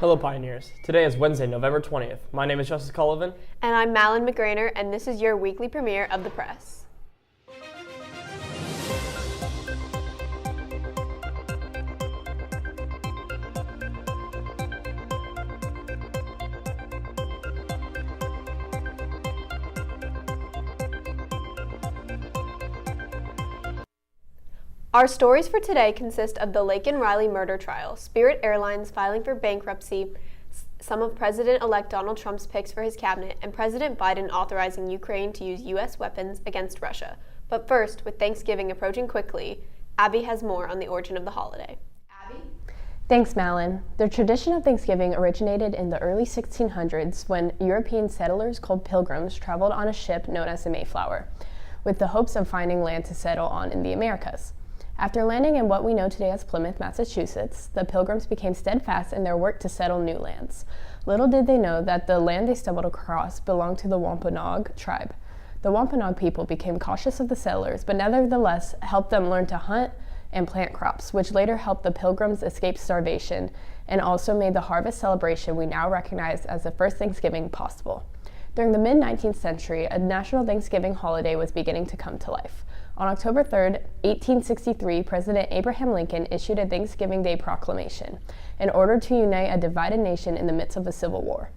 Hello Pioneers. Today is Wednesday, November 20th. My name is Justice Cullivan. And I'm Malin McGrainer, and this is your weekly premiere of The Press. Our stories for today consist of the Laken Riley murder trial, Spirit Airlines filing for bankruptcy, some of President-elect Donald Trump's picks for his cabinet, and President Biden authorizing Ukraine to use U.S. weapons against Russia. But first, with Thanksgiving approaching quickly, Abby has more on the origin of the holiday. Abby? Thanks, Malin. The tradition of Thanksgiving originated in the early 1600s when European settlers called pilgrims traveled on a ship known as the Mayflower, with the hopes of finding land to settle on in the Americas. After landing in what we know today as Plymouth, Massachusetts, the Pilgrims became steadfast in their work to settle new lands. Little did they know that the land they stumbled across belonged to the Wampanoag tribe. The Wampanoag people became cautious of the settlers, but nevertheless helped them learn to hunt and plant crops, which later helped the Pilgrims escape starvation and also made the harvest celebration we now recognize as the first Thanksgiving possible. During the mid-19th century, a national Thanksgiving holiday was beginning to come to life. On October 3, 1863, President Abraham Lincoln issued a Thanksgiving Day proclamation in order to unite a divided nation in the midst of a civil war.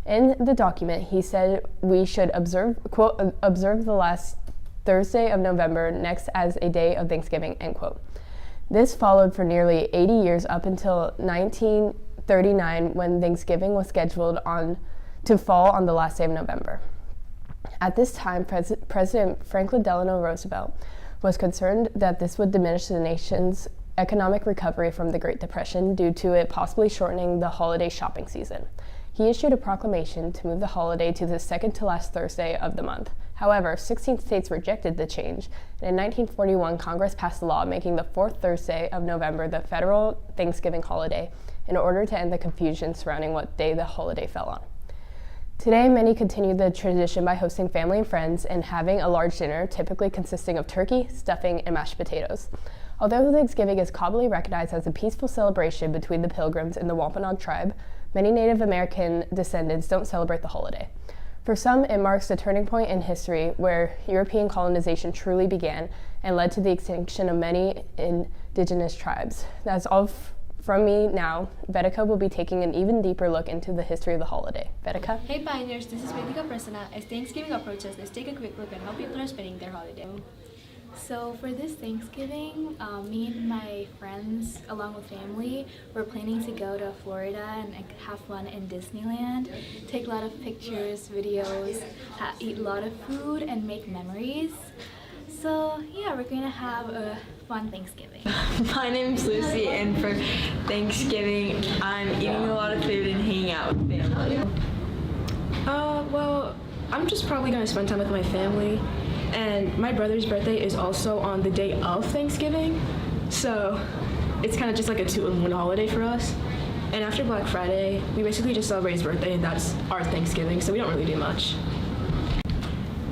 In the document, he said we should observe the last Thursday of November next as a day of Thanksgiving, end quote. This followed for nearly 80 years up until 1939 when Thanksgiving was scheduled to fall on the last day of November. At this time, President Franklin Delano Roosevelt was concerned that this would diminish the nation's economic recovery from the Great Depression due to it possibly shortening the holiday shopping season. He issued a proclamation to move the holiday to the second to last Thursday of the month. However, 16 states rejected the change, and in 1941, Congress passed a law making the fourth Thursday of November the federal Thanksgiving holiday in order to end the confusion surrounding what day the holiday fell on. Today, many continue the tradition by hosting family and friends and having a large dinner, typically consisting of turkey, stuffing, and mashed potatoes. Although Thanksgiving is commonly recognized as a peaceful celebration between the Pilgrims and the Wampanoag tribe, many Native American descendants don't celebrate the holiday. For some, it marks a turning point in history where European colonization truly began and led to the extinction of many indigenous tribes. That's all from me now. Vedika will be taking an even deeper look into the history of the holiday. Vedika? Hey Pioneers, this is Vedika Prasanna. As Thanksgiving approaches, let's take a quick look at how people are spending their holiday. So for this Thanksgiving, me and my friends, along with family, we're planning to go to Florida and have fun in Disneyland, take a lot of pictures, videos, eat a lot of food, and make memories. So yeah, we're going to have a fun Thanksgiving. My name's Lucy, and for Thanksgiving, I'm eating a lot of food and hanging out with family. Well, I'm just probably going to spend time with my family, and my brother's birthday is also on the day of Thanksgiving, so it's kind of just like a two-in-one holiday for us. And after Black Friday, we basically just celebrate his birthday, and that's our Thanksgiving, so we don't really do much.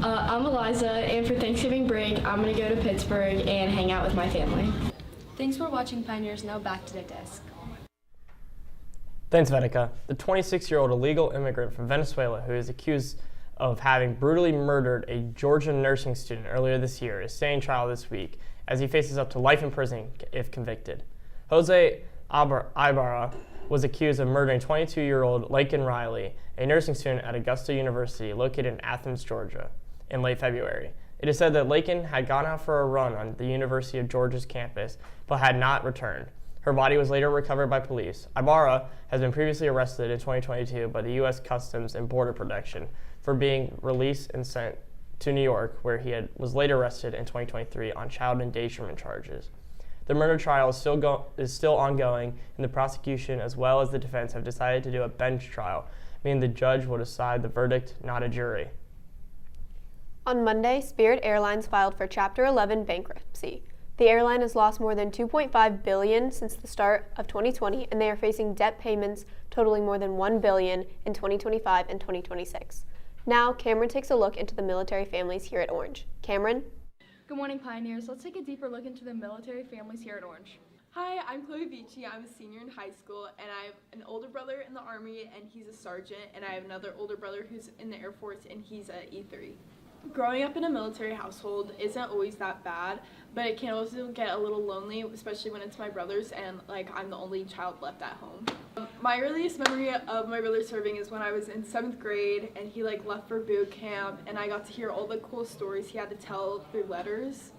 I'm Eliza, and for Thanksgiving break, I'm going to go to Pittsburgh and hang out with my family. Thanks for watching, Pioneers. Now back to the desk. Thanks, Vedika. The 26-year-old illegal immigrant from Venezuela who is accused of having brutally murdered a Georgia nursing student earlier this year is staying trial this week as he faces up to life in prison if convicted. Jose Ibarra was accused of murdering 22-year-old Laken Riley, a nursing student at Augusta University located in Athens, Georgia, in late February. It is said that Laken had gone out for a run on the University of Georgia's campus, but had not returned. Her body was later recovered by police. Ibarra has been previously arrested in 2022 by the U.S. Customs and Border Protection for being released and sent to New York, where he was later arrested in 2023 on child endangerment charges. The murder trial is still ongoing, and the prosecution as well as the defense have decided to do a bench trial, meaning the judge will decide the verdict, not a jury. On Monday, Spirit Airlines filed for Chapter 11 bankruptcy. The airline has lost more than $2.5 billion since the start of 2020, and they are facing debt payments totaling more than $1 billion in 2025 and 2026. Now, Cameron takes a look into the military families here at Orange. Cameron? Good morning, Pioneers. Let's take a deeper look into the military families here at Orange. Hi, I'm Chloe Vici. I'm a senior in high school, and I have an older brother in the Army, and he's a sergeant, and I have another older brother who's in the Air Force, and he's a E3. Growing up in a military household isn't always that bad, but it can also get a little lonely, especially when it's my brothers, and I'm the only child left at home. My earliest memory of my brother serving is when I was in 7th grade, and he left for boot camp, and I got to hear all the cool stories he had to tell through letters.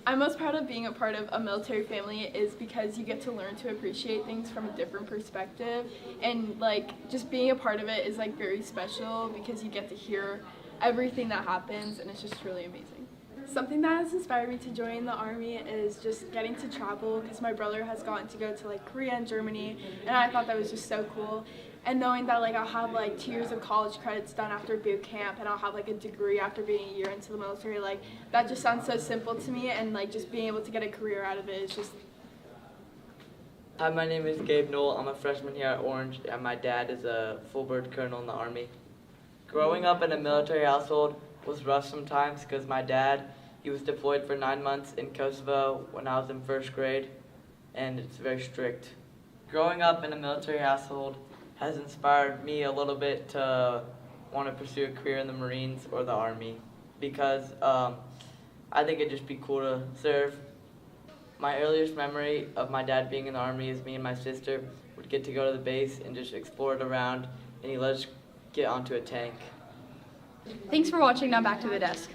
I'm most proud of being a part of a military family is because you get to learn to appreciate things from a different perspective, and just being a part of it is very special because you get to hear everything that happens, and it's just really amazing. Something that has inspired me to join the Army is just getting to travel, because my brother has gotten to go to Korea and Germany, and I thought that was just so cool. And knowing that I'll have 2 years of college credits done after boot camp, and I'll have a degree after being a year into the military, that just sounds so simple to me, and just being able to get a career out of it is just. Hi, my name is Gabe Knoll. I'm a freshman here at Orange, and my dad is a full bird colonel in the Army. Growing up in a military household was rough sometimes because my dad, he was deployed for 9 months in Kosovo when I was in 1st grade, and it's very strict. Growing up in a military household has inspired me a little bit to want to pursue a career in the Marines or the Army because I think it'd just be cool to serve. My earliest memory of my dad being in the Army is me and my sister would get to go to the base and just explore it around, and he let us get onto a tank. Thanks for watching. Now back to the desk.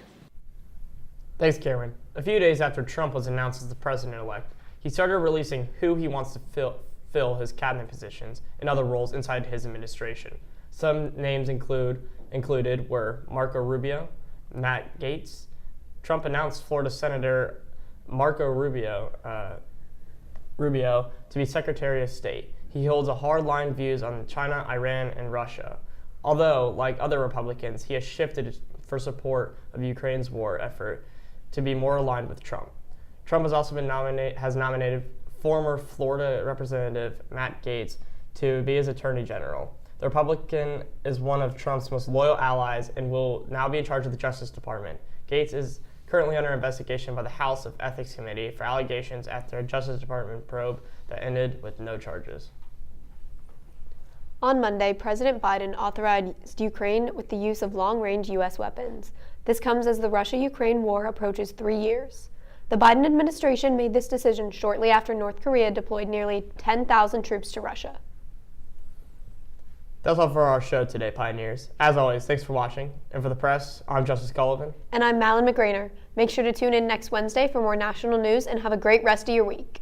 Thanks, Cameron. A few days after Trump was announced as the president-elect, he started releasing who he wants to fill his cabinet positions and other roles inside his administration. Some names included were Marco Rubio, Matt Gaetz. Trump announced Florida Senator Marco Rubio to be Secretary of State. He holds a hardline views on China, Iran, and Russia. Although, like other Republicans, he has shifted for support of Ukraine's war effort to be more aligned with Trump. Trump has also been nominated former Florida Representative Matt Gaetz to be his Attorney General. The Republican is one of Trump's most loyal allies and will now be in charge of the Justice Department. Gaetz is currently under investigation by the House of Ethics Committee for allegations after a Justice Department probe that ended with no charges. On Monday, President Biden authorized Ukraine with the use of long-range U.S. weapons. This comes as the Russia-Ukraine war approaches 3 years. The Biden administration made this decision shortly after North Korea deployed nearly 10,000 troops to Russia. That's all for our show today, Pioneers. As always, thanks for watching. And for the press, I'm Justice Sullivan. And I'm Malin McGrainer. Make sure to tune in next Wednesday for more national news and have a great rest of your week.